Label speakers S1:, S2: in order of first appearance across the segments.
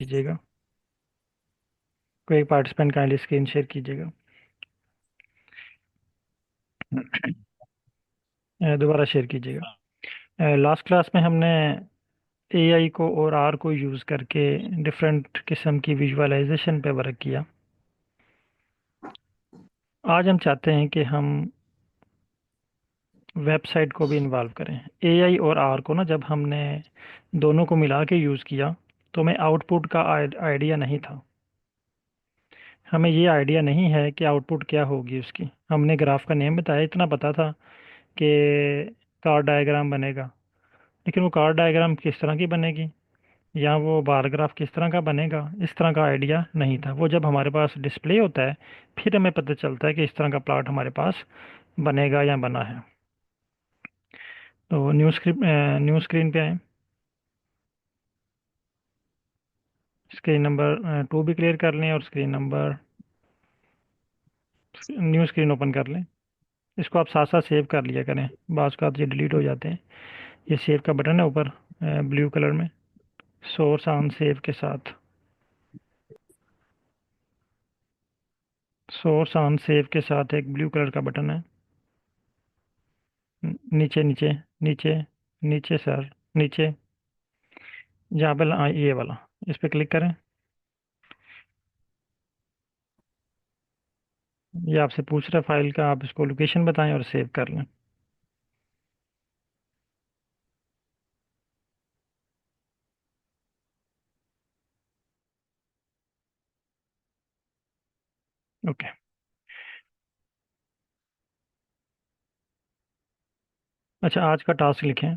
S1: कीजिएगा। कोई एक पार्टिसिपेंट काइंडली स्क्रीन शेयर कीजिएगा। दोबारा शेयर कीजिएगा। लास्ट क्लास में हमने एआई को और आर को यूज़ करके डिफरेंट किस्म की विजुअलाइजेशन पे वर्क किया। आज हम चाहते हैं कि हम वेबसाइट को भी इन्वॉल्व करें। एआई और आर को ना जब हमने दोनों को मिला के यूज़ किया तो हमें आउटपुट का आइडिया नहीं था। हमें ये आइडिया नहीं है कि आउटपुट क्या होगी उसकी। हमने ग्राफ का नेम बताया, इतना पता था कि कार डायग्राम बनेगा, लेकिन वो कार डायग्राम किस तरह की बनेगी या वो बार ग्राफ किस तरह का बनेगा, इस तरह का आइडिया नहीं था। वो जब हमारे पास डिस्प्ले होता है फिर हमें पता चलता है कि इस तरह का प्लॉट हमारे पास बनेगा या बना है। तो न्यू स्क्रीन पे आए। स्क्रीन नंबर 2 भी क्लियर कर लें और screen number new screen open कर लें। इसको आप साथ साथ सेव कर लिया करें, बाज़ का ये डिलीट हो जाते हैं। ये सेव का बटन है ऊपर ब्लू कलर में, सोर्स ऑन सेव के साथ। सोर्स ऑन सेव के साथ एक ब्लू कलर का बटन है। नीचे नीचे नीचे नीचे सर, नीचे जहाँ पे ये वाला, इस पे क्लिक करें। ये आपसे पूछ रहा है फाइल का, आप इसको लोकेशन बताएं और सेव कर लें। ओके। अच्छा, आज का टास्क लिखें।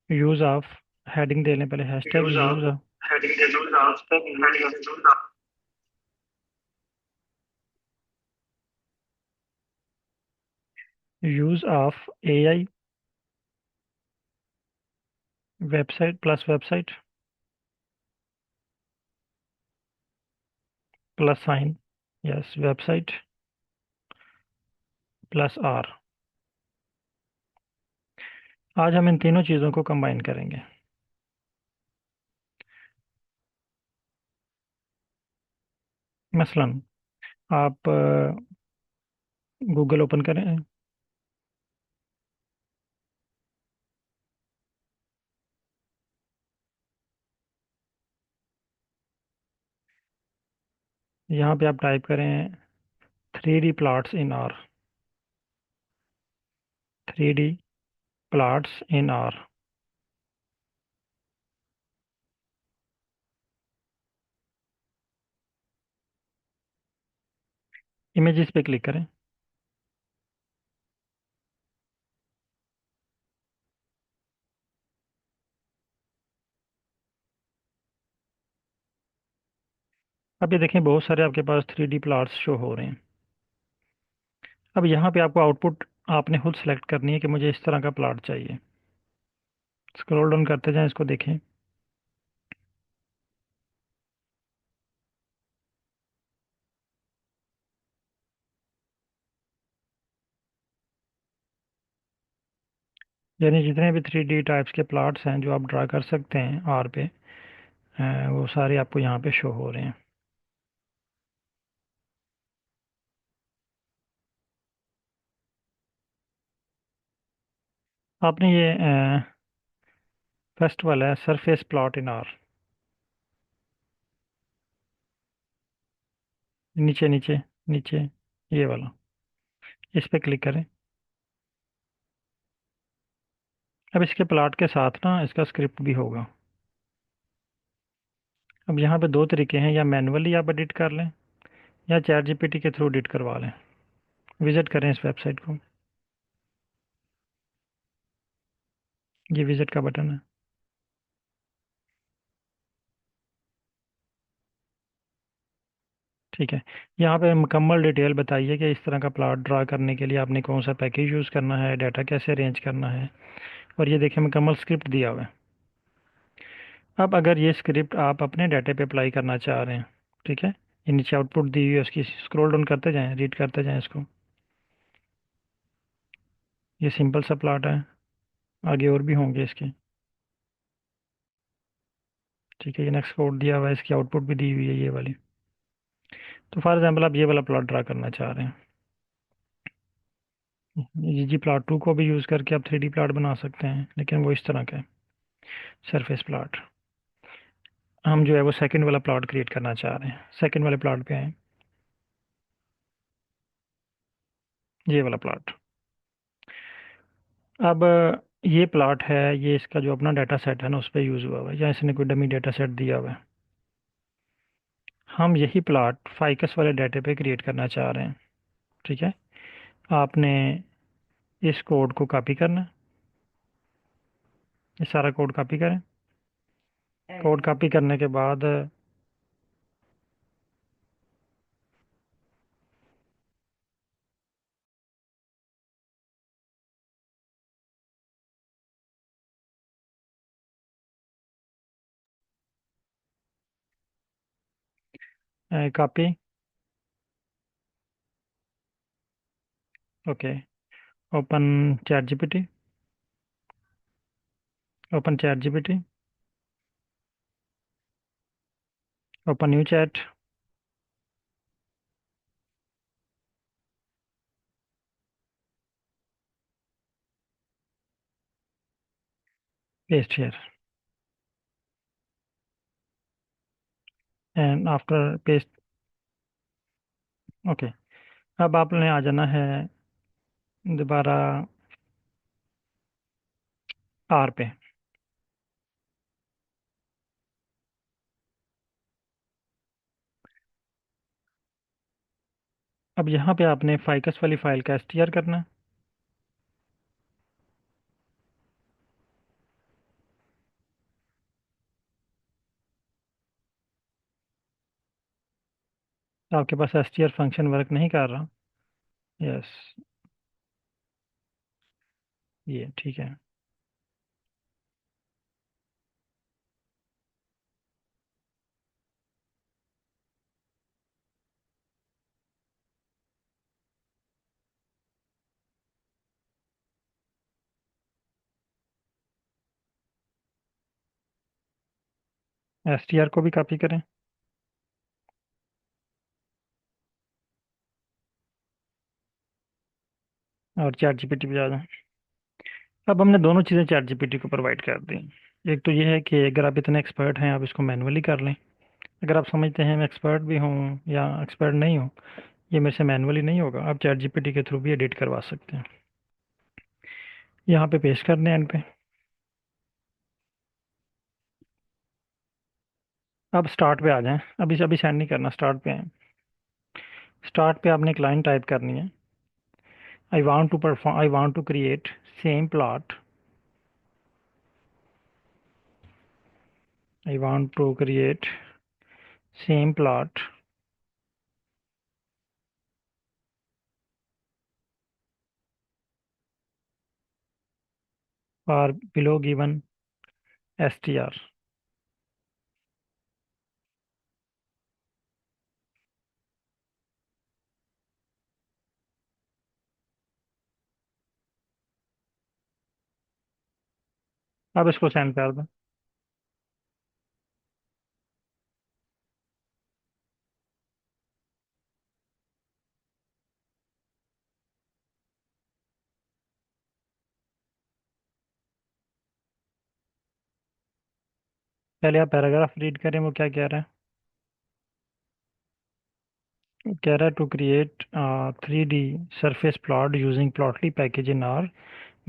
S1: यूज़ ऑफ, हेडिंग दे लें पहले, hashtag
S2: use of
S1: use of.
S2: heading the use of heading the use of
S1: use of AI website plus website plus sign, yes, website plus R. आज हम इन तीनों चीज़ों को कंबाइन करेंगे। मसलन आप गूगल ओपन करें। यहाँ पे आप टाइप करें 3D plots in are. 3D plots in are. Images पे क्लिक करें। अब ये देखें बहुत सारे आपके पास 3D प्लॉट्स शो हो रहे हैं। अब यहाँ पे आपको आउटपुट आपने खुद सेलेक्ट करनी है कि मुझे इस तरह का प्लॉट चाहिए। स्क्रॉल डाउन करते जाएं, इसको देखें। यानी जितने भी 3D टाइप्स के प्लॉट्स हैं जो आप ड्रा कर सकते हैं आर पे, वो सारे आपको यहाँ पे शो हो रहे हैं। आपने ये फर्स्ट वाला है सरफेस प्लॉट इन आर, नीचे नीचे नीचे, ये वाला, इस पे क्लिक करें। अब इसके प्लॉट के साथ ना इसका स्क्रिप्ट भी होगा। अब यहाँ पे दो तरीके हैं, या मैनुअली आप एडिट कर लें या चैट जीपीटी के थ्रू एडिट करवा लें। विजिट करें इस वेबसाइट को, ये विजिट का बटन है। ठीक है। यहाँ पे मुकम्मल डिटेल बताइए कि इस तरह का प्लॉट ड्रा करने के लिए आपने कौन सा पैकेज यूज़ करना है, डाटा कैसे अरेंज करना है, और ये देखिए मुकम्मल स्क्रिप्ट दिया हुआ है। अब अगर ये स्क्रिप्ट आप अपने डाटा पे अप्लाई करना चाह रहे हैं, ठीक है, ये नीचे आउटपुट दी हुई है उसकी, स्क्रॉल डाउन करते जाएं, रीड करते जाएं इसको। ये सिंपल सा प्लॉट है, आगे और भी होंगे इसके। ठीक है, ये नेक्स्ट कोड दिया हुआ है, इसकी आउटपुट भी दी हुई है ये वाली। तो फॉर एग्जाम्पल आप ये वाला प्लॉट ड्रा करना चाह रहे हैं, जी प्लॉट टू को भी यूज़ करके आप 3D प्लॉट बना सकते हैं, लेकिन वो इस तरह का है, सरफेस प्लॉट। हम जो है वो सेकंड वाला प्लॉट क्रिएट करना चाह रहे हैं, सेकंड वाले प्लॉट पे हैं, ये वाला प्लॉट। अब ये प्लॉट है, ये इसका जो अपना डाटा सेट है ना उस पर यूज़ हुआ हुआ है, या इसने कोई डमी डाटा सेट दिया हुआ है। हम यही प्लॉट फाइकस वाले डाटे पे क्रिएट करना चाह रहे हैं। ठीक है, आपने इस कोड को कॉपी करना है, ये सारा कोड कॉपी करें। कोड कॉपी करने के बाद copy, okay, open chat GPT, open chat GPT, open new chat, paste here, and after paste, okay. अब आपने आ जाना है दोबारा आर पे। अब यहाँ पे आपने फाइकस वाली फाइल का एसटीआर करना है। तो आपके पास एसटीआर फंक्शन वर्क नहीं कर रहा। यस, ये ठीक है। एसटीआर को भी कॉपी करें और चैट जीपीटी पे आ जाएं। अब हमने दोनों चीज़ें चैट जीपीटी को प्रोवाइड कर दी। एक तो ये है कि अगर आप इतने एक्सपर्ट हैं आप इसको मैनुअली कर लें। अगर आप समझते हैं मैं एक्सपर्ट भी हूँ या एक्सपर्ट नहीं हूँ, ये मेरे से मैनुअली नहीं होगा, आप चैट जीपीटी के थ्रू भी एडिट करवा सकते हैं। यहाँ पे पेस्ट कर दें एंड पे। अब स्टार्ट पे आ जाएं, अभी अभी सेंड नहीं करना, स्टार्ट पे आए। स्टार्ट पे आपने एक लाइन टाइप करनी है, I want to create same plot, I want to create same plot for below given STR. अब इसको सेंड कर दें। पहले आप पैराग्राफ रीड करें, वो क्या कह रहा है। वो कह रहा है to create 3D surface plot using plotly package in R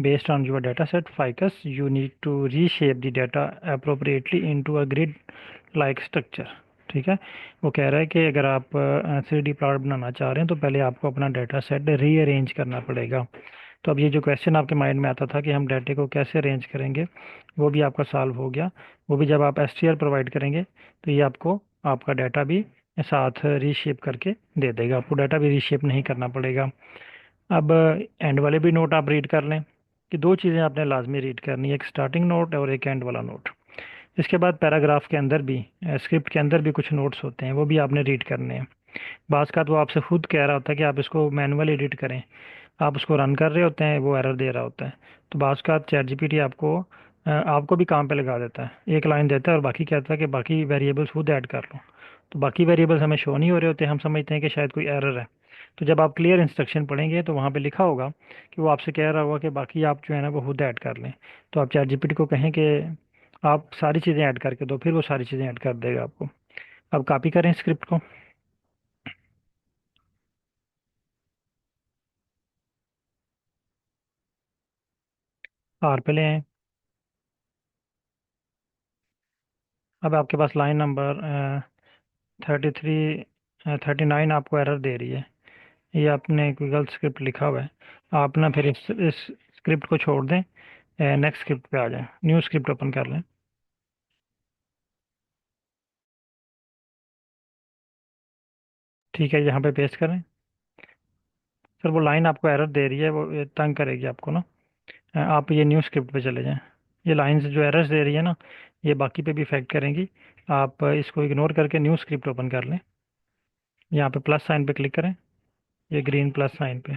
S1: based on your data set ficus, you need to reshape the data appropriately into a grid like structure। ठीक है, वो कह रहा है कि अगर आप 3D प्लॉट बनाना चाह रहे हैं तो पहले आपको अपना डाटा सेट रीअरेंज करना पड़ेगा। तो अब ये जो क्वेश्चन आपके माइंड में आता था कि हम डाटे को कैसे अरेंज करेंगे, वो भी आपका सॉल्व हो गया। वो भी जब आप एसटीआर प्रोवाइड करेंगे तो ये आपको आपका डाटा भी साथ रीशेप करके दे देगा, आपको डाटा भी रीशेप नहीं करना पड़ेगा। अब एंड वाले भी नोट आप रीड कर लें, कि दो चीज़ें आपने लाजमी रीड करनी है, एक स्टार्टिंग नोट और एक एंड वाला नोट। इसके बाद पैराग्राफ के अंदर भी, स्क्रिप्ट के अंदर भी कुछ नोट्स होते हैं, वो भी आपने रीड करने हैं। बाज़ का तो वो आपसे खुद कह रहा होता है कि आप इसको मैनुअल एडिट करें, आप उसको रन कर रहे होते हैं, वो एरर दे रहा होता है। तो बाज़ का चैट जीपीटी आपको आपको भी काम पे लगा देता है, एक लाइन देता है और बाकी कहता है कि बाकी वेरिएबल्स खुद ऐड कर लो। तो बाकी वेरिएबल्स हमें शो नहीं हो रहे होते, हम समझते हैं कि शायद कोई एरर है। तो जब आप क्लियर इंस्ट्रक्शन पढ़ेंगे तो वहाँ पे लिखा होगा कि वो आपसे कह रहा होगा कि बाकी आप जो है ना वो खुद ऐड कर लें। तो आप चैट जीपीटी को कहें कि आप सारी चीज़ें ऐड करके दो, फिर वो सारी चीज़ें ऐड कर देगा आपको। अब कॉपी करें स्क्रिप्ट को, आर पे ले आए। अब आपके पास लाइन नंबर 33 39 आपको एरर दे रही है, ये आपने कोई गलत स्क्रिप्ट लिखा हुआ है। आप ना फिर इस स्क्रिप्ट को छोड़ दें, नेक्स्ट स्क्रिप्ट पे आ जाएं, न्यू स्क्रिप्ट ओपन कर लें। ठीक है, यहाँ पे पेस्ट करें। सर वो लाइन आपको एरर दे रही है, वो ये तंग करेगी आपको ना। आप ये न्यू स्क्रिप्ट पे चले जाएं। ये लाइंस जो एरर्स दे रही है ना, ये बाकी पे भी इफेक्ट करेंगी। आप इसको इग्नोर करके न्यू स्क्रिप्ट ओपन कर लें। यहाँ पे प्लस साइन पे क्लिक करें, ये ग्रीन प्लस साइन पे,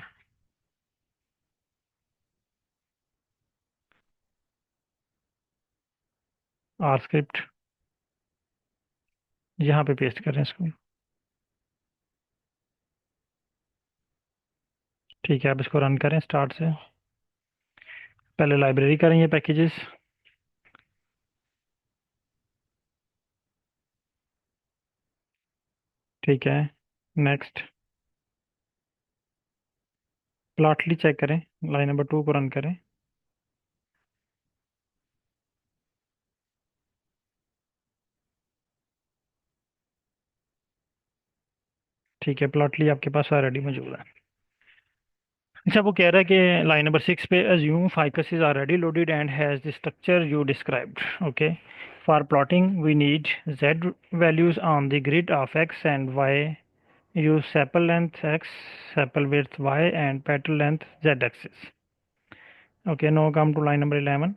S1: आर स्क्रिप्ट, यहाँ पे पेस्ट करें इसको। ठीक है, अब इसको रन करें स्टार्ट से। पहले लाइब्रेरी करें ये पैकेजेस। ठीक है, नेक्स्ट। प्लॉटली चेक करें, लाइन नंबर 2 को रन करें। ठीक है, प्लॉटली आपके पास ऑलरेडी मौजूद है। अच्छा, वो कह रहा है कि लाइन नंबर 6 पे assume ficus is already loaded and has the structure you described. Okay, for plotting we need z values on the grid of x and y. Use sepal length x, sepal width y, and petal length z axis. Okay, now come to line number 11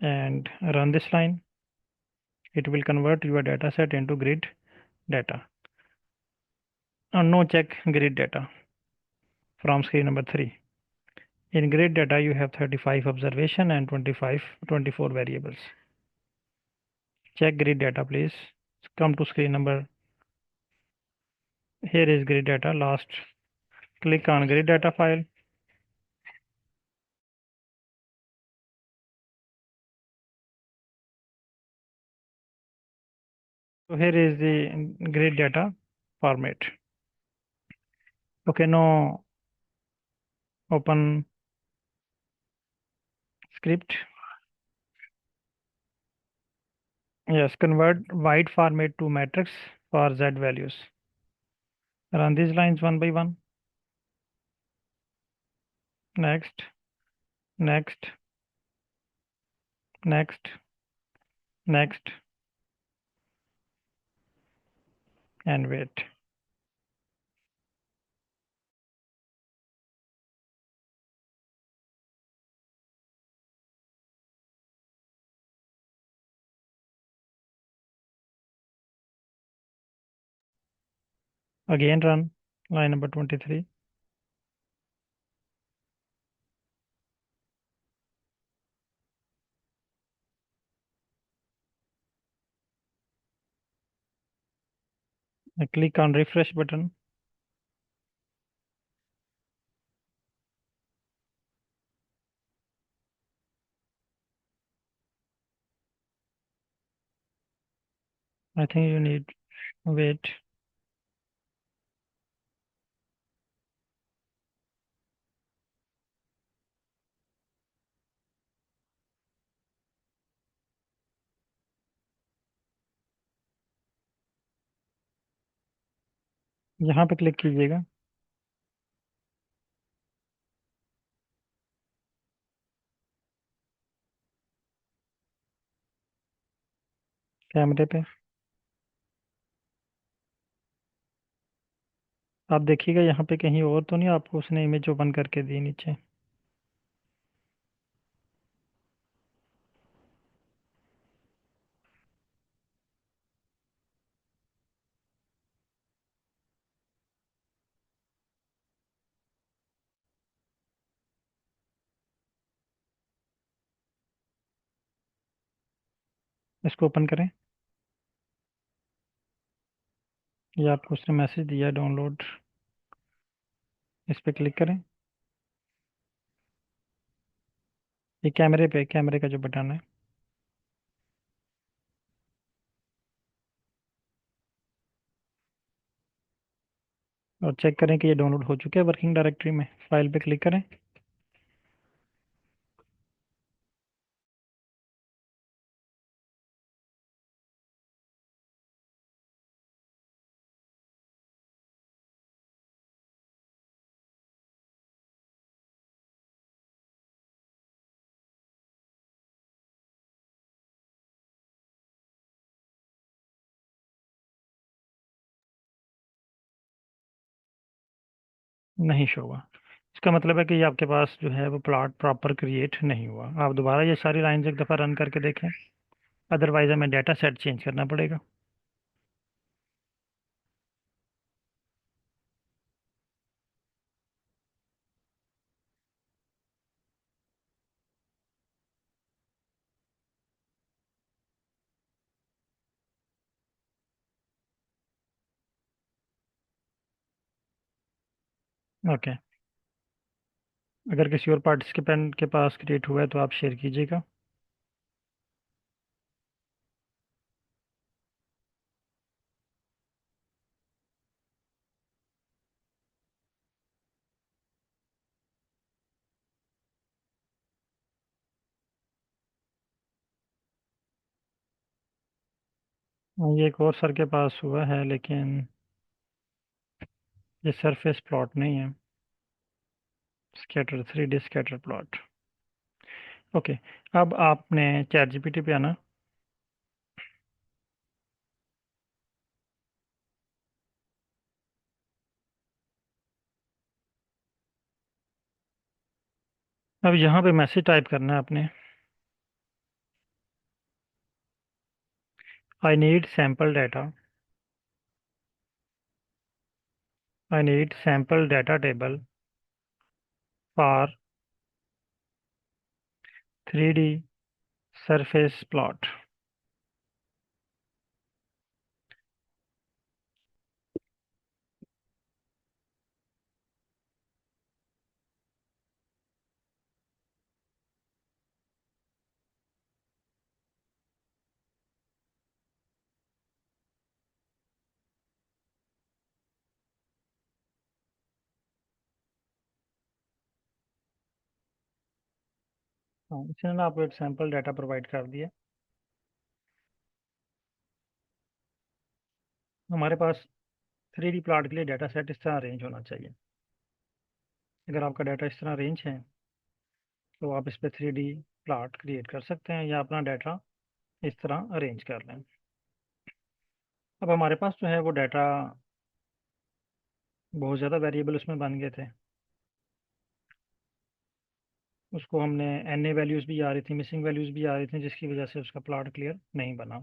S1: and run this line. It will convert your data set into grid data. No, check grid data from screen number 3. In grid data, you have 35 observation and 24 variables. Check grid data, please. Come to screen number. Here is grid data. Last, click on grid data file. So here is the grid data format. Okay, now open script. Yes, convert wide format to matrix for Z values. Run these lines one by one. Next, next, next, next, and wait. Again run line number 23. Click on refresh button. I think you need wait. यहाँ पे click कीजिएगा। कैमरे पे आप देखिएगा, यहाँ पे कहीं और तो नहीं आपको उसने इमेज ओपन करके दी नीचे। इसको ओपन करें। ये आपको उसने मैसेज दिया डाउनलोड, इस पर क्लिक करें। ये कैमरे पे, कैमरे का जो बटन है। और चेक करें कि ये डाउनलोड हो चुके हैं वर्किंग डायरेक्टरी में। फाइल पे क्लिक करें। नहीं शो हुआ। इसका मतलब है कि ये आपके पास जो है वो प्लॉट प्रॉपर क्रिएट नहीं हुआ। आप दोबारा ये सारी लाइंस एक दफ़ा रन करके देखें, अदरवाइज हमें डाटा सेट चेंज करना पड़ेगा। ओके। अगर किसी और पार्टिसिपेंट के पास क्रिएट हुआ है तो आप शेयर कीजिएगा। ये एक और सर के पास हुआ है, लेकिन ये सरफेस प्लॉट नहीं है, scatter 3D scatter plot. Okay. अब आपने चैट जीपीटी पे आना। अब यहाँ पे मैसेज टाइप करना है आपने। I need sample data, I need sample data table for 3D surface plot. हाँ, इसने ना आपको एक सैम्पल डाटा प्रोवाइड कर दिया। हमारे पास 3D प्लॉट के लिए डाटा सेट इस तरह अरेंज होना चाहिए। अगर आपका डाटा इस तरह अरेंज है तो आप इस पर 3D प्लॉट क्रिएट कर सकते हैं, या अपना डाटा इस तरह अरेंज कर लें। अब हमारे पास जो है वो डाटा बहुत ज़्यादा वेरिएबल उसमें बन गए थे। उसको हमने एन ए वैल्यूज़ भी आ रही थी, मिसिंग वैल्यूज़ भी आ रही थी, जिसकी वजह से उसका प्लॉट क्लियर नहीं बना।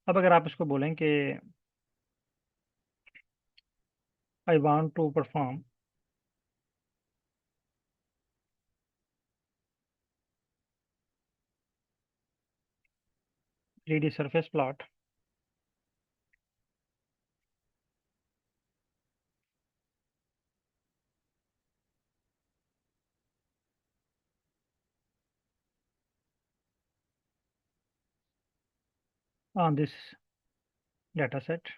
S1: अब अगर आप इसको बोलें कि I want to perform 3D surface plot on this data set.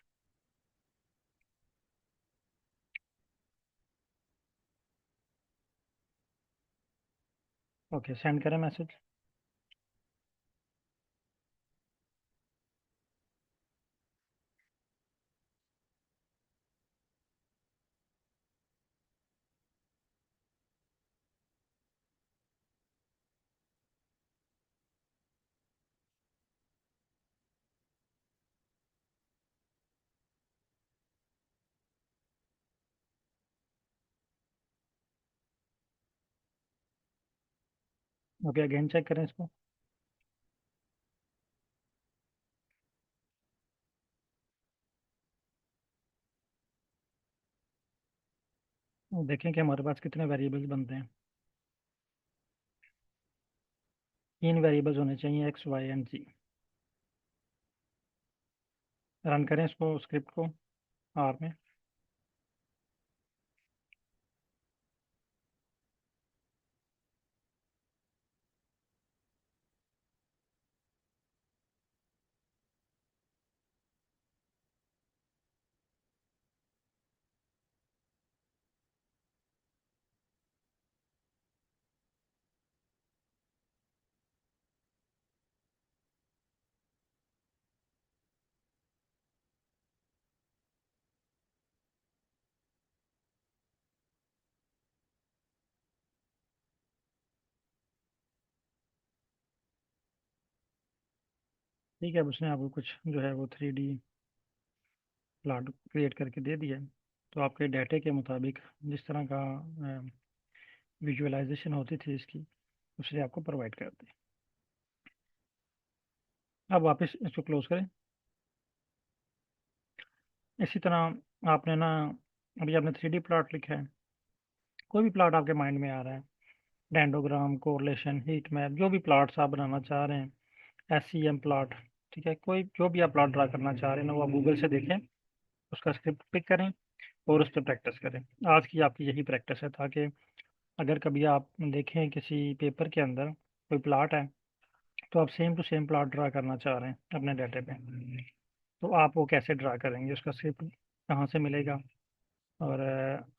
S1: Okay, send करें मैसेज। ओके, अगेन चेक करें इसको। और देखें कि हमारे पास कितने वेरिएबल्स बनते हैं। 3 वेरिएबल्स होने चाहिए, X Y and Z. Run करें इसको, स्क्रिप्ट को आर में। ठीक है, अब उसने आपको कुछ जो है वो 3D प्लॉट क्रिएट करके दे दिया है। तो आपके डाटे के मुताबिक जिस तरह का विजुअलाइजेशन होती थी इसकी, उसने आपको प्रोवाइड कर दी। अब वापस इसको क्लोज करें। इसी तरह आपने ना, अभी आपने 3D प्लॉट लिखा है, कोई भी प्लॉट आपके माइंड में आ रहा है, डेंडोग्राम, कोरिलेशन, हीट मैप, जो भी प्लॉट्स आप बनाना चाह रहे हैं, SEM प्लॉट, ठीक है, कोई जो भी आप प्लॉट ड्रा करना चाह रहे हैं ना, वो आप गूगल से देखें, उसका स्क्रिप्ट पिक करें और उस पर प्रैक्टिस करें। आज की आपकी यही प्रैक्टिस है, ताकि अगर कभी आप देखें किसी पेपर के अंदर कोई प्लॉट है, तो आप same to same plot draw करना चाह रहे हैं अपने डाटे पे, तो आप वो कैसे ड्रा करेंगे, उसका स्क्रिप्ट कहाँ से मिलेगा। और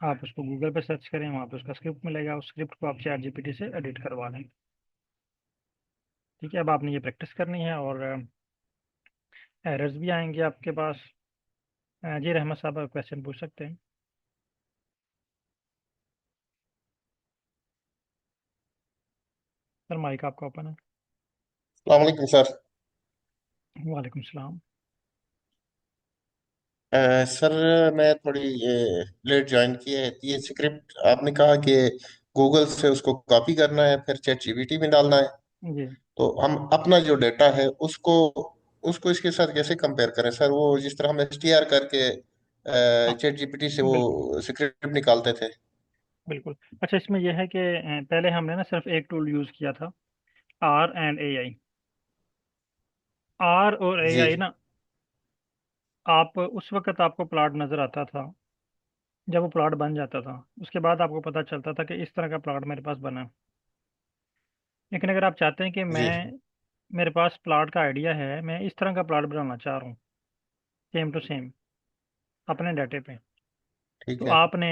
S1: आप उसको गूगल पे सर्च करें, वहाँ पे उसका स्क्रिप्ट मिलेगा, उस स्क्रिप्ट को आप चैट GPT से एडिट करवा लें। ठीक है, अब आपने ये प्रैक्टिस करनी है, और एरर्स भी आएंगे आपके पास। जी रहमत साहब, आप क्वेश्चन पूछ सकते हैं। सर माइक आपका ओपन है।
S3: अस्सलाम वालेकुम सर।
S1: वालेकुम सलाम।
S3: सर मैं थोड़ी लेट ज्वाइन की है। ये स्क्रिप्ट आपने कहा कि गूगल से उसको कॉपी करना है, फिर चैट जीपीटी में डालना है।
S1: जी।
S3: तो हम अपना जो डेटा है उसको उसको इसके साथ कैसे कंपेयर करें सर? वो जिस तरह हम एसटीआर करके
S1: हाँ,
S3: चैट जीपीटी से
S1: बिल्कुल
S3: वो स्क्रिप्ट निकालते थे।
S1: बिल्कुल। अच्छा, इसमें यह है कि पहले हमने ना सिर्फ एक टूल यूज़ किया था, R&AI। आर और ए
S3: जी
S1: आई ना, आप उस वक्त आपको प्लॉट नज़र आता था जब वो प्लॉट बन जाता था, उसके बाद आपको पता चलता था कि इस तरह का प्लॉट मेरे पास बना है। लेकिन अगर आप चाहते हैं कि
S3: जी
S1: मेरे पास प्लॉट का आइडिया है, मैं इस तरह का प्लॉट बनाना चाह रहा हूँ, सेम टू सेम अपने डाटे पे, तो
S3: ठीक है।
S1: आपने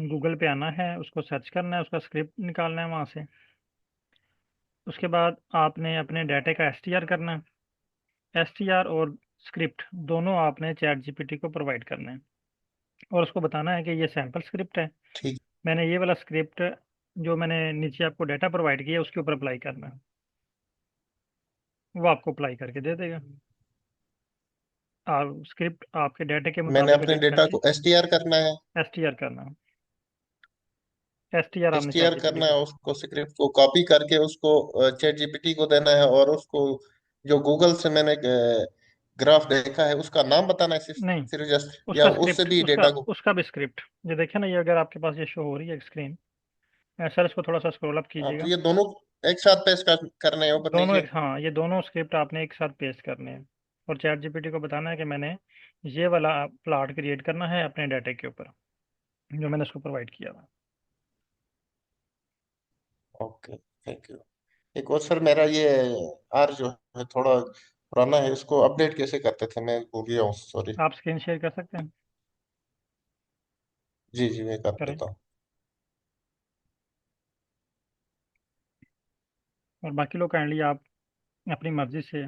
S1: गूगल पे आना है, उसको सर्च करना है, उसका स्क्रिप्ट निकालना है वहाँ से। उसके बाद आपने अपने डाटे का STR करना है। STR और स्क्रिप्ट दोनों आपने चैट GPT को प्रोवाइड करना है, और उसको बताना है कि ये सैम्पल स्क्रिप्ट है,
S3: ठीक।
S1: मैंने ये वाला स्क्रिप्ट जो मैंने नीचे आपको डाटा प्रोवाइड किया उसके ऊपर अप्लाई करना है। वो आपको अप्लाई करके दे देगा, और स्क्रिप्ट आपके डाटे के
S3: मैंने
S1: मुताबिक
S3: अपने
S1: रीड
S3: डेटा
S1: करके
S3: को एसटीआर करना है।
S1: STR करना है। STR आपने चैट
S3: एसटीआर
S1: GPT
S3: करना
S1: को
S3: है,
S1: देना
S3: उसको स्क्रिप्ट को कॉपी करके उसको चैट जीपीटी को देना है, और उसको जो गूगल से मैंने ग्राफ देखा है उसका नाम बताना है
S1: है। नहीं,
S3: सिर्फ जस्ट, या
S1: उसका
S3: उससे
S1: स्क्रिप्ट,
S3: भी
S1: उसका
S3: डेटा को।
S1: उसका भी स्क्रिप्ट। ये देखिए ना, ये अगर आपके पास ये शो हो रही है स्क्रीन, सर इसको थोड़ा सा स्क्रॉल अप
S3: हाँ, तो
S1: कीजिएगा।
S3: ये दोनों एक साथ पेश करने हैं ऊपर
S1: दोनों
S3: नीचे।
S1: एक, हाँ, ये दोनों स्क्रिप्ट आपने एक साथ पेस्ट करने हैं, और चैट GPT को बताना है कि मैंने ये वाला प्लॉट क्रिएट करना है अपने डाटे के ऊपर, जो मैंने उसको प्रोवाइड किया था।
S3: Okay, thank you. एक और सर, मेरा ये आर जो है थोड़ा पुराना है, इसको अपडेट कैसे करते थे मैं भूल गया हूँ, सॉरी।
S1: आप स्क्रीन शेयर कर सकते हैं?
S3: जी जी, मैं कर
S1: करें।
S3: देता हूँ।
S1: और बाकी लोग काइंडली आप अपनी मर्जी से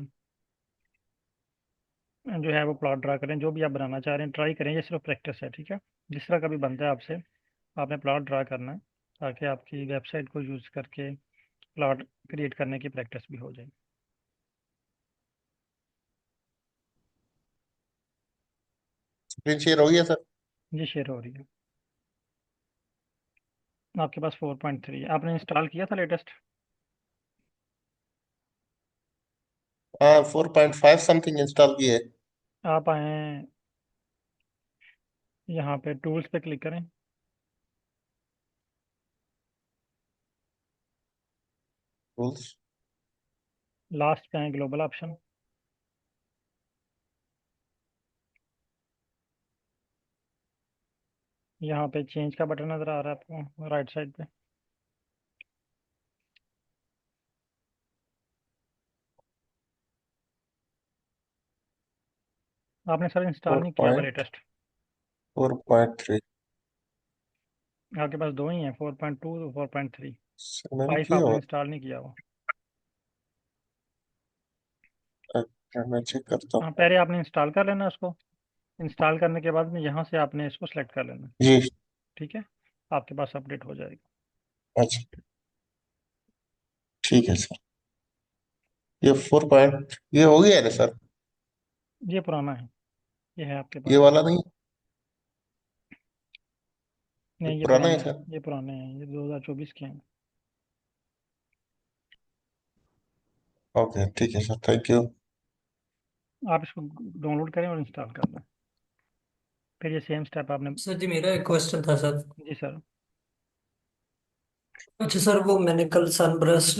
S1: जो है वो प्लॉट ड्रा करें, जो भी आप बनाना चाह रहे हैं ट्राई करें, ये सिर्फ प्रैक्टिस है, ठीक है। जिस तरह का भी बनता है आपसे, आपने प्लॉट ड्रा करना है, ताकि आपकी वेबसाइट को यूज़ करके प्लॉट क्रिएट करने की प्रैक्टिस भी हो जाए।
S3: स्क्रीन शेयर हो गया सर?
S1: ये शेयर हो रही है। आपके पास 4.3 आपने इंस्टॉल किया था लेटेस्ट?
S3: हाँ, 4.5 समथिंग इंस्टॉल किए।
S1: आप आए यहाँ पे टूल्स पे क्लिक करें,
S3: टूल्स।
S1: लास्ट पे आए ग्लोबल ऑप्शन, यहाँ पे चेंज का बटन नज़र आ रहा है आपको राइट साइड पे। आपने सर इंस्टॉल
S3: फोर
S1: नहीं किया हुआ
S3: पॉइंट
S1: लेटेस्ट?
S3: 4.3
S1: आपके पास दो ही हैं, 4.2 और 4.3।
S3: सर मैंने
S1: 5
S3: किया
S1: आपने
S3: हुआ।
S1: इंस्टॉल नहीं किया हुआ।
S3: अच्छा, मैं चेक करता
S1: हाँ,
S3: हूँ।
S1: पहले आपने इंस्टॉल कर लेना उसको। इंस्टॉल करने के बाद में यहाँ से आपने इसको सेलेक्ट कर लेना।
S3: जी।
S1: ठीक है, आपके पास अपडेट हो जाएगा।
S3: अच्छा, ठीक है सर। ये 4 पॉइंट ये हो गया है ना सर?
S1: ये पुराना है, ये है आपके
S3: ये
S1: पास।
S3: वाला नहीं? ये
S1: नहीं, ये
S3: पुराना है
S1: पुराने हैं,
S3: सर।
S1: ये पुराने हैं, ये 2024 के हैं।
S3: ओके, ठीक है सर, थैंक यू।
S1: आप इसको डाउनलोड करें और इंस्टॉल कर लें। फिर ये सेम स्टेप आपने।
S4: सर जी मेरा एक क्वेश्चन था सर।
S1: जी सर।
S4: अच्छा सर, वो मैंने कल सनब्रस्ट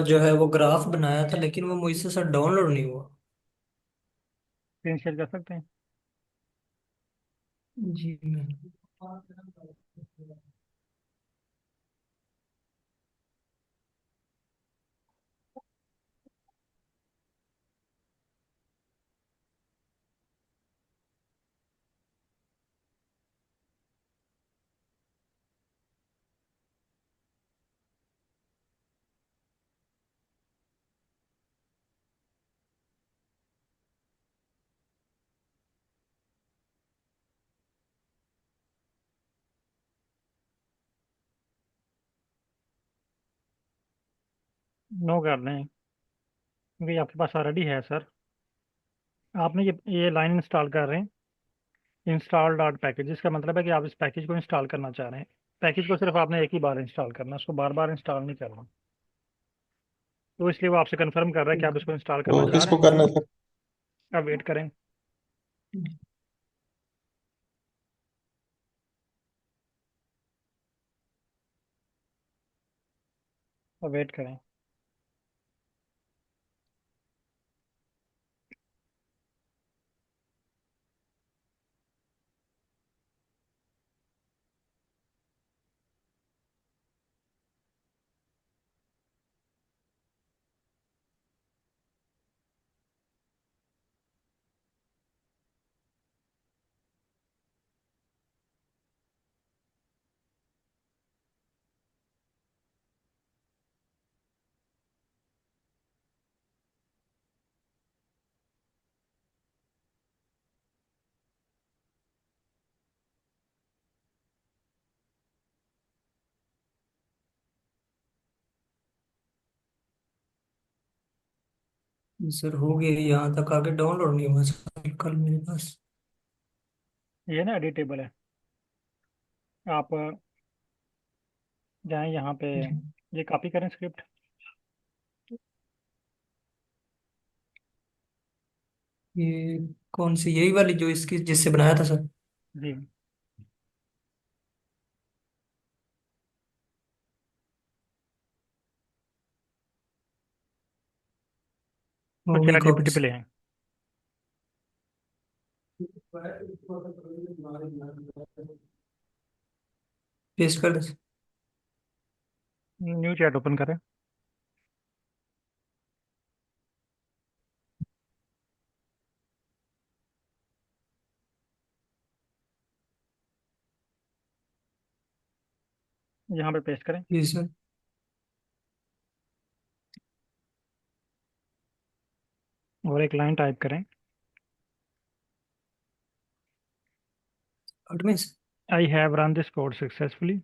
S4: जो है वो ग्राफ बनाया था, लेकिन वो मुझसे सर डाउनलोड नहीं हुआ।
S1: स्क्रीन शेयर कर सकते हैं?
S4: जी मैं
S1: नो कर लें, क्योंकि आपके पास ऑलरेडी है सर। आपने ये लाइन इंस्टॉल कर रहे हैं, इंस्टॉल डॉट पैकेज, इसका मतलब है कि आप इस पैकेज को इंस्टॉल करना चाह रहे हैं। पैकेज को सिर्फ आपने एक ही बार इंस्टॉल करना है, उसको बार बार इंस्टॉल नहीं करना। तो इसलिए वो आपसे कंफर्म कर रहा है कि आप इसको इंस्टॉल करना
S3: तो
S1: चाह रहे
S3: किसको
S1: हैं।
S3: करना है सर?
S1: अब वेट करें। अब वेट करें।
S4: सर हो गया, यहाँ तक आगे डाउनलोड नहीं हुआ सर कल मेरे पास।
S1: ये ना एडिटेबल है। आप जाएं यहाँ पे,
S4: जी।
S1: ये कॉपी करें स्क्रिप्ट।
S4: ये कौन सी, यही वाली जो इसकी जिससे बनाया था सर?
S1: जी। तो
S4: हो गई
S1: चैट
S4: कॉपी
S1: जीपीटी पे
S4: सर।
S1: ले आए।
S4: पेस्ट कर दे सर।
S1: न्यू चैट ओपन करें। यहाँ पे पेस्ट करें।
S4: जी सर।
S1: और एक लाइन टाइप करें।
S4: में sir.
S1: I have run this code successfully.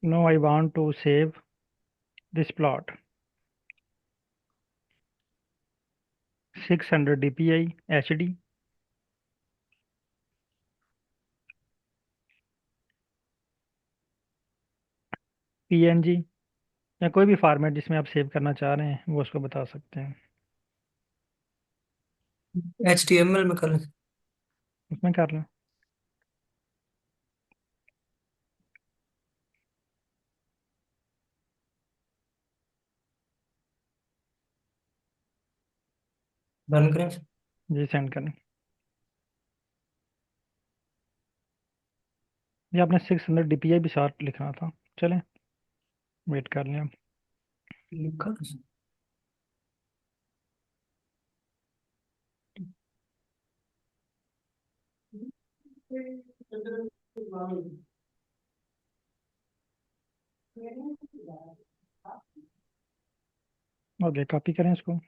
S1: No I want to save this plot. 600 DPI HD PNG, या कोई भी फॉर्मेट जिसमें आप सेव करना चाह रहे हैं वो उसको बता सकते हैं।
S4: HTML में कर लें।
S1: उसमें कर लें।
S4: रन करें।
S1: जी सेंड करें। ये आपने 600 DPI भी साथ लिखना था। चलें, वेट कर लें।
S4: लिखा
S1: ओके, कॉपी करें इसको।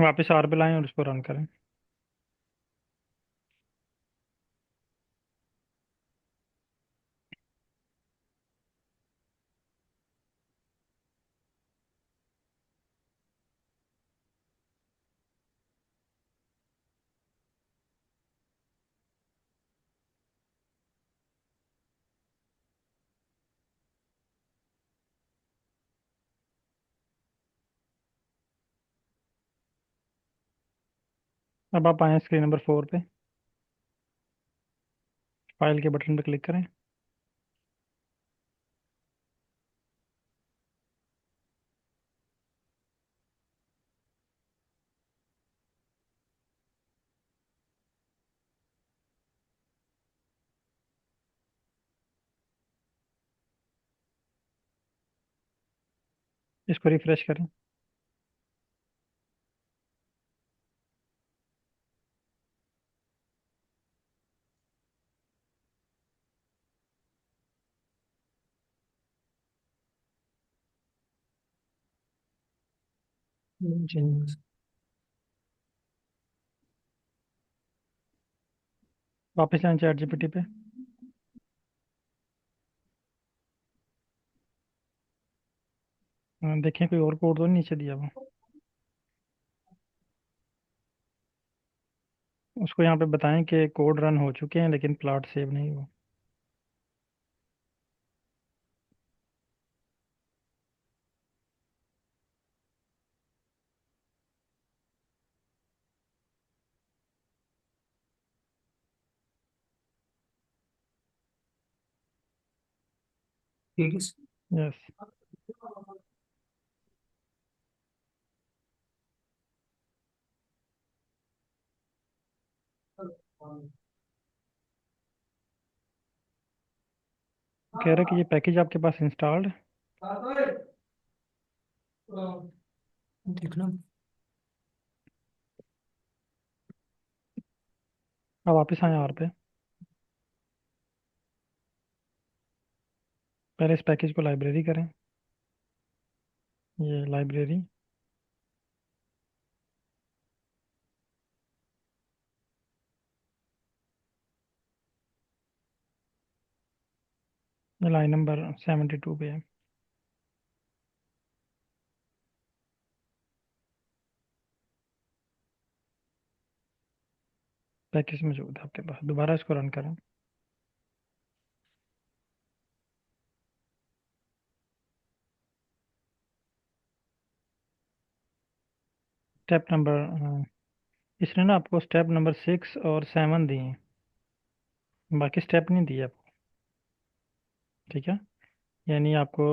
S1: वापस आर पे लाएं और इसको रन करें। अब आप आए स्क्रीन नंबर 4 पे, फाइल के बटन पे क्लिक करें। इसको रिफ्रेश करें।
S4: जी।
S1: वापस आए चैट जीपीटी पे। देखें कोई और कोड तो नहीं नीचे दिया हुआ। उसको यहाँ पे बताएं कि कोड रन हो चुके हैं लेकिन प्लॉट सेव नहीं हुआ।
S4: ठीक है।
S1: यस। कह रहे हैं कि ये पैकेज आपके पास इंस्टॉल्ड है।
S4: देखना।
S1: अब वापस आए आर पे। पहले इस पैकेज को लाइब्रेरी करें। ये लाइब्रेरी, ये लाइन नंबर 72 पे है। पैकेज मौजूद है आपके पास। दोबारा इसको रन करें। स्टेप नंबर, इसने ना आपको स्टेप नंबर 6 और 7 दिए हैं, बाकी स्टेप नहीं दिए आपको। ठीक है, यानी आपको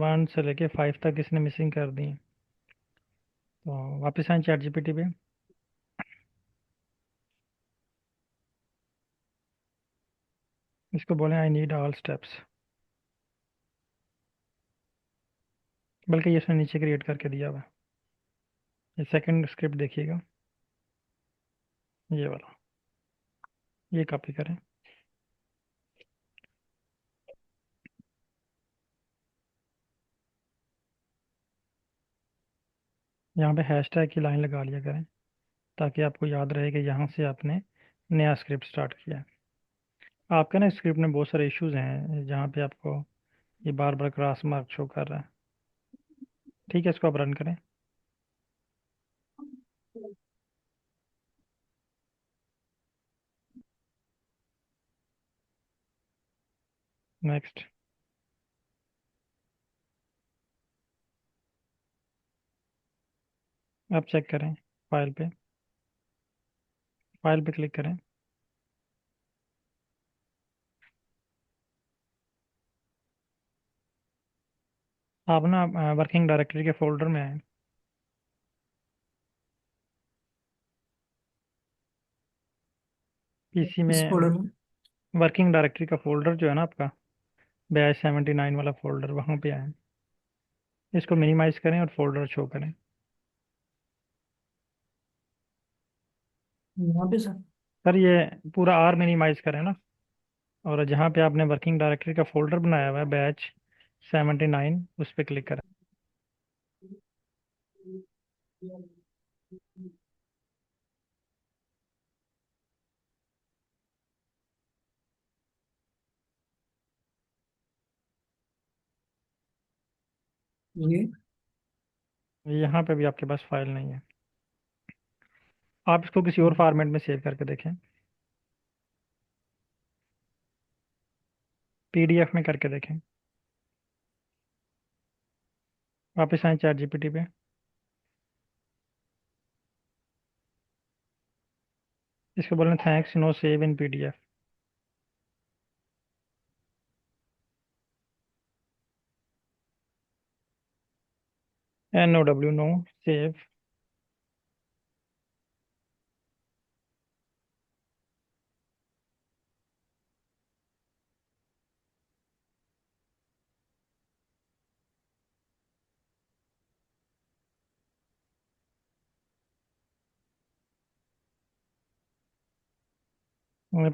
S1: 1 से लेके 5 तक इसने मिसिंग कर दी है। तो वापस आए चैट जीपीटी पे। इसको बोलें आई नीड ऑल स्टेप्स। बल्कि ये इसने नीचे क्रिएट करके दिया हुआ है। ये सेकंड स्क्रिप्ट देखिएगा, ये वाला, ये कॉपी करें। यहाँ पे हैशटैग की लाइन लगा लिया करें ताकि आपको याद रहे कि यहाँ से आपने नया स्क्रिप्ट स्टार्ट किया है। आपके ना स्क्रिप्ट में बहुत सारे इश्यूज हैं जहाँ पे आपको ये बार बार क्रॉस मार्क शो कर रहा है। ठीक है, इसको आप रन करें। नेक्स्ट। आप चेक करें फाइल पे, फाइल पे क्लिक करें। आप ना वर्किंग डायरेक्टरी के फोल्डर में आए। पीसी
S4: इस
S1: में
S4: फोल्डर में।
S1: वर्किंग डायरेक्टरी का फोल्डर जो है ना आपका, बैच 79 वाला फोल्डर, वहाँ पे आए। इसको मिनिमाइज करें और फोल्डर शो करें।
S4: यहाँ पे सर।
S1: सर ये पूरा आर मिनिमाइज करें ना, और जहाँ पे आपने वर्किंग डायरेक्टरी का फोल्डर बनाया हुआ है बैच 79, उस पर क्लिक करें।
S4: ये
S1: यहाँ पे भी आपके पास फाइल नहीं है। आप इसको किसी और फॉर्मेट में सेव करके देखें, पीडीएफ में करके देखें। वापस आए चैट जीपीटी पे। इसको बोलें thanks no save in PDF. NOW no save.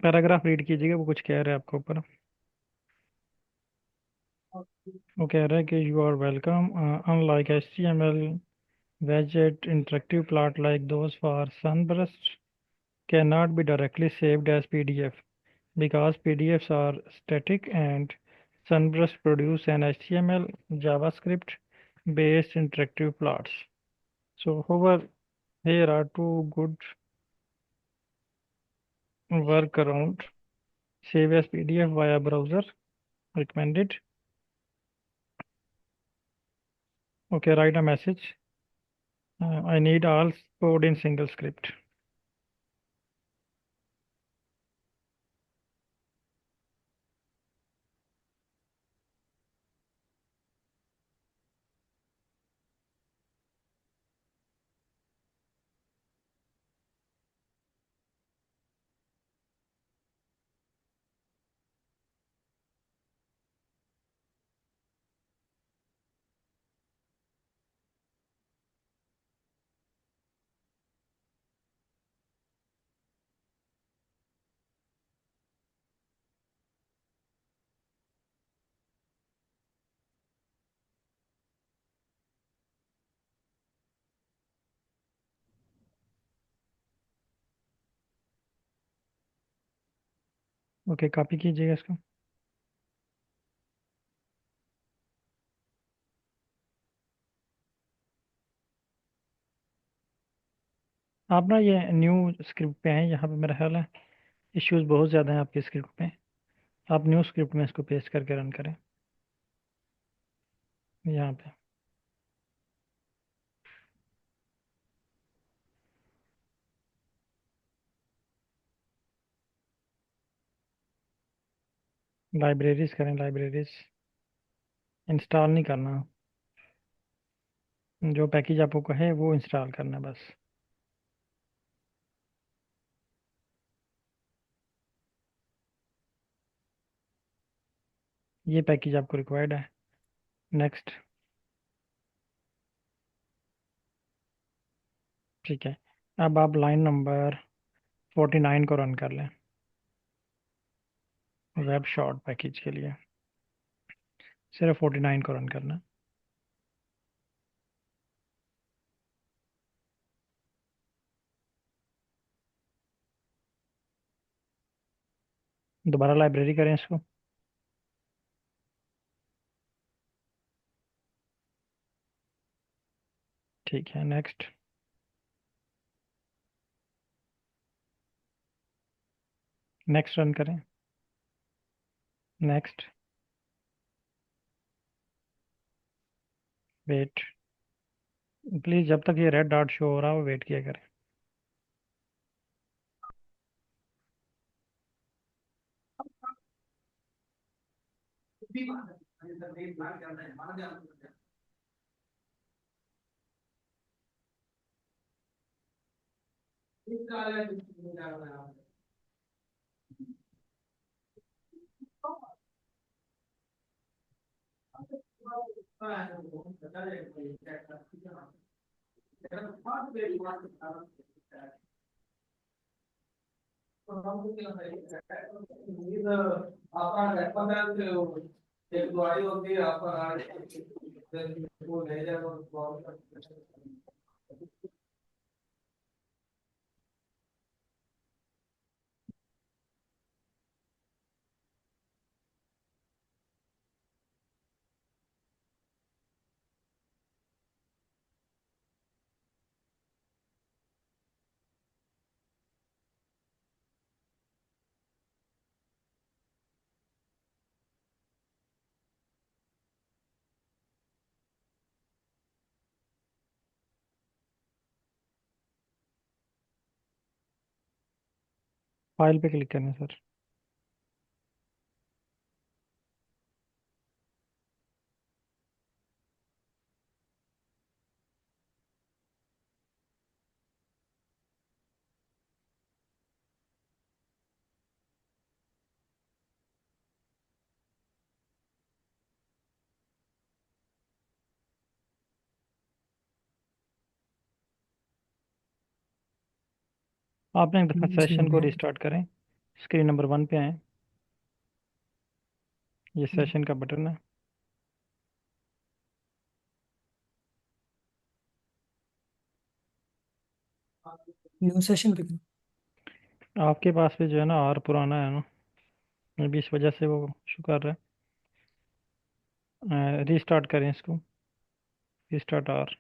S1: Paragraph read कीजिएगा, वो कुछ कह रहे हैं आपके ऊपर। वो कह रहा है कि you are welcome, unlike HTML widget interactive plot like those for Sunburst cannot be directly saved as PDF because PDFs are static and Sunburst produce an HTML JavaScript based interactive plots. So however, here are two good workaround. Save as PDF via browser recommended. Okay, write a message. I need all code in single script. Okay, copy कीजिएगा इसको। आप ना ये new script पे हैं, यहाँ पे मेरा ख्याल है इश्यूज बहुत ज़्यादा हैं आपकी स्क्रिप्ट में। आप न्यू स्क्रिप्ट में इसको पेस्ट करके रन करें यहाँ पे। लाइब्रेरीज करें, लाइब्रेरीज इंस्टॉल नहीं करना, जो पैकेज आपको कहे वो इंस्टॉल करना है बस। ये पैकेज आपको रिक्वायर्ड है। नेक्स्ट। ठीक है, अब आप लाइन नंबर 49 को रन कर लें वेब शॉर्ट पैकेज के लिए। सिर्फ 49 को रन करना। दोबारा लाइब्रेरी करें इसको। ठीक है, नेक्स्ट। नेक्स्ट रन करें। नेक्स्ट। वेट, प्लीज़ जब तक ये रेड डॉट शो हो रहा हो वेट किया करें। फाइल पे क्लिक करें सर। आपने एक दफ़ा
S4: जी हो
S1: सेशन को
S4: गया।
S1: रिस्टार्ट करें। स्क्रीन नंबर 1 पे आए। ये सेशन का बटन है।
S4: न्यू सेशन पे
S1: आपके पास पे जो है ना आर पुराना है ना, मे बी इस वजह से वो शो कर रहा है। रीस्टार्ट करें इसको। Restart R.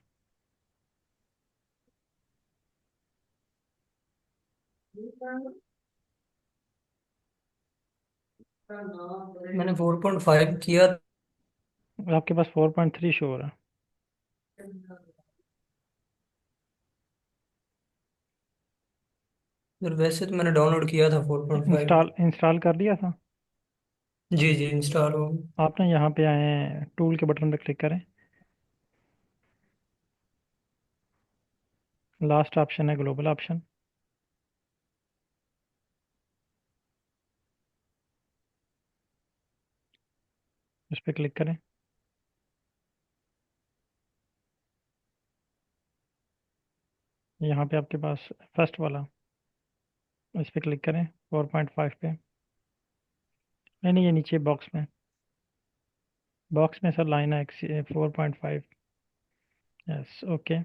S4: मैंने 4.5 किया।
S1: आपके पास 4.3 शो हो रहा
S4: फिर वैसे तो मैंने डाउनलोड किया था
S1: है।
S4: 4.5।
S1: इंस्टॉल कर दिया था।
S4: जी जी, इंस्टॉल हो गया।
S1: आपने यहाँ पे आए हैं, टूल के बटन पे क्लिक करें। लास्ट ऑप्शन है ग्लोबल ऑप्शन। उस पर क्लिक करें। यहाँ पे आपके पास फर्स्ट वाला, इस पर क्लिक करें 4.5 पे। नहीं नहीं, ये नीचे बॉक्स में। बॉक्स में सर लाइन है 4.5। Yes, okay.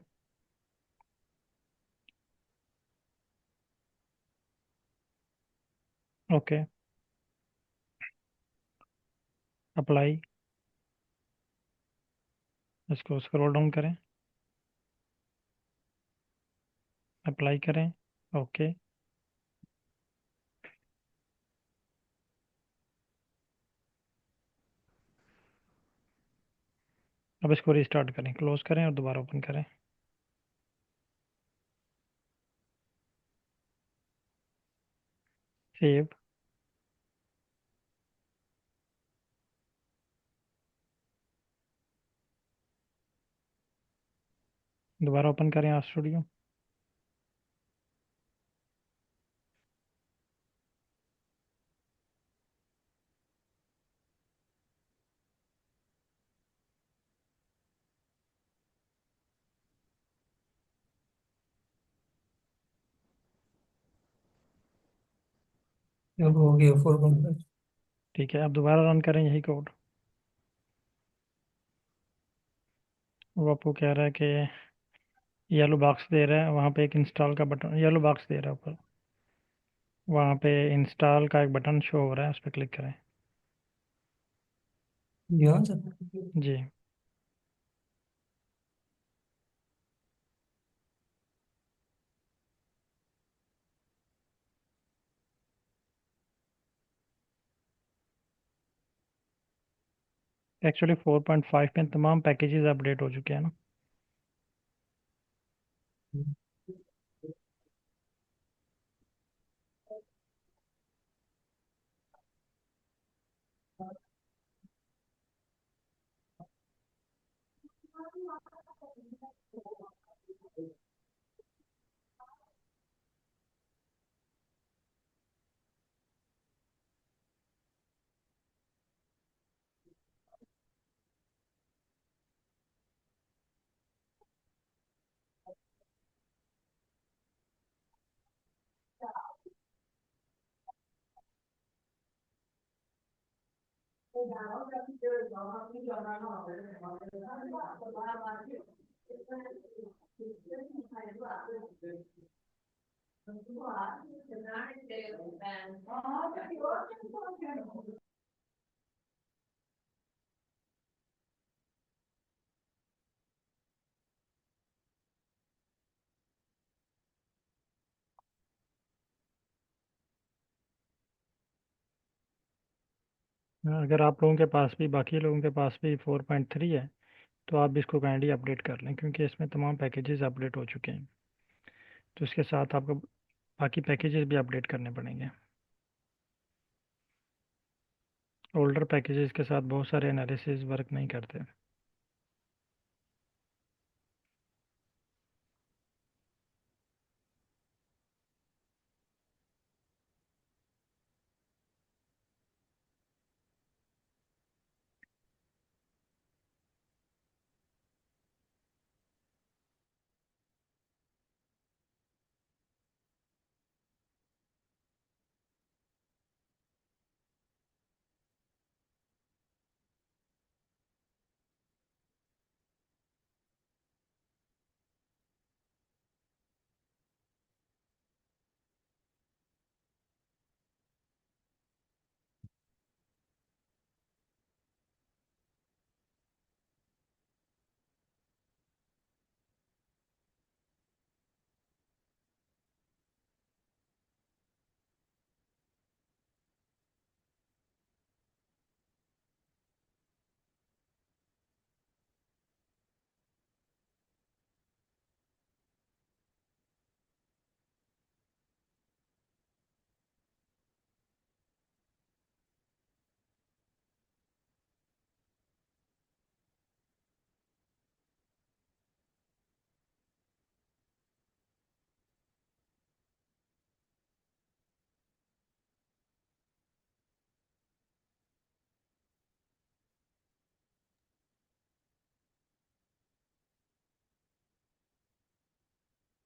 S1: ओके। अप्लाई। इसको स्क्रॉल डाउन करें। अप्लाई करें। ओके। अब इसको रिस्टार्ट करें, क्लोज करें और दोबारा ओपन करें। सेव। दोबारा ओपन करें आर स्टूडियो।
S4: अब हो गया 4.5।
S1: ठीक है, अब दोबारा रन करें यही कोड। वो आपको कह रहा है कि येलो बॉक्स दे रहा है, वहाँ पे एक इंस्टॉल का बटन येलो बॉक्स दे रहा है ऊपर। वहाँ पे इंस्टॉल का एक बटन शो हो रहा है, उस पर क्लिक करें।
S4: यहाँ से
S1: जी। एक्चुअली 4.5 में तमाम पैकेजेस अपडेट हो चुके हैं ना। अगर आप लोगों के पास भी, बाकी लोगों के पास भी 4.3 है, तो आप भी इसको काइंडली अपडेट कर लें, क्योंकि इसमें तमाम पैकेजेस अपडेट हो चुके हैं। तो इसके साथ आपको बाकी पैकेजेस भी अपडेट करने पड़ेंगे। ओल्डर पैकेजेस के साथ बहुत सारे एनालिसिस वर्क नहीं करते।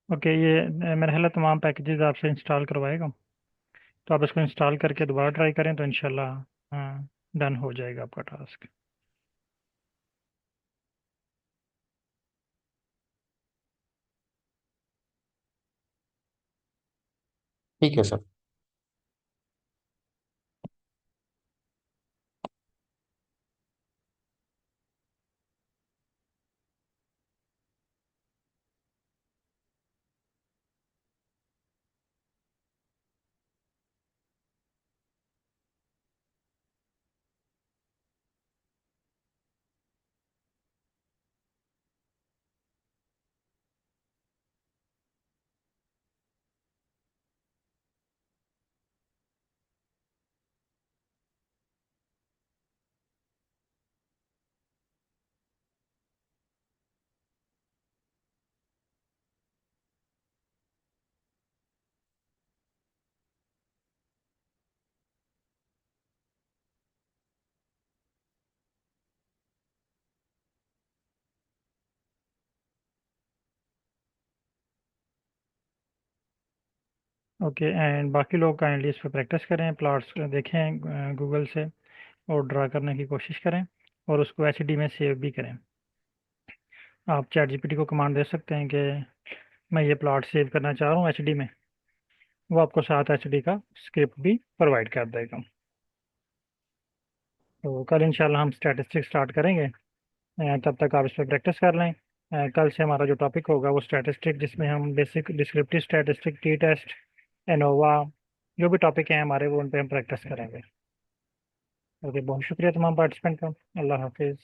S1: ओके, ये मेरा ख्याल है तमाम पैकेजेस आपसे इंस्टॉल करवाएगा। तो आप इसको इंस्टॉल करके दोबारा ट्राई करें तो इंशाल्लाह हाँ, डन हो जाएगा आपका टास्क।
S3: ठीक है सर।
S1: ओके, एंड बाकी लोग काइंडली इस पर प्रैक्टिस करें, प्लॉट्स देखें गूगल से, और ड्रा करने की कोशिश करें, और उसको एचडी में सेव भी करें। आप चैट जीपीटी को कमांड दे सकते हैं कि मैं ये प्लॉट सेव करना चाह रहा हूँ एचडी में। वो आपको साथ एचडी का स्क्रिप्ट भी प्रोवाइड कर देगा। तो कल इंशाल्लाह हम स्टैटिस्टिक्स स्टार्ट करेंगे। तब तक आप इस पर प्रैक्टिस कर लें। कल से हमारा जो टॉपिक होगा वो स्टैटिस्टिक, जिसमें हम basic descriptive statistic, t test, ANOVA, जो भी टॉपिक हैं हमारे, वो उन पर हम प्रैक्टिस करेंगे। ओके, बहुत शुक्रिया तमाम पार्टिसिपेंट का। अल्लाह हाफिज़।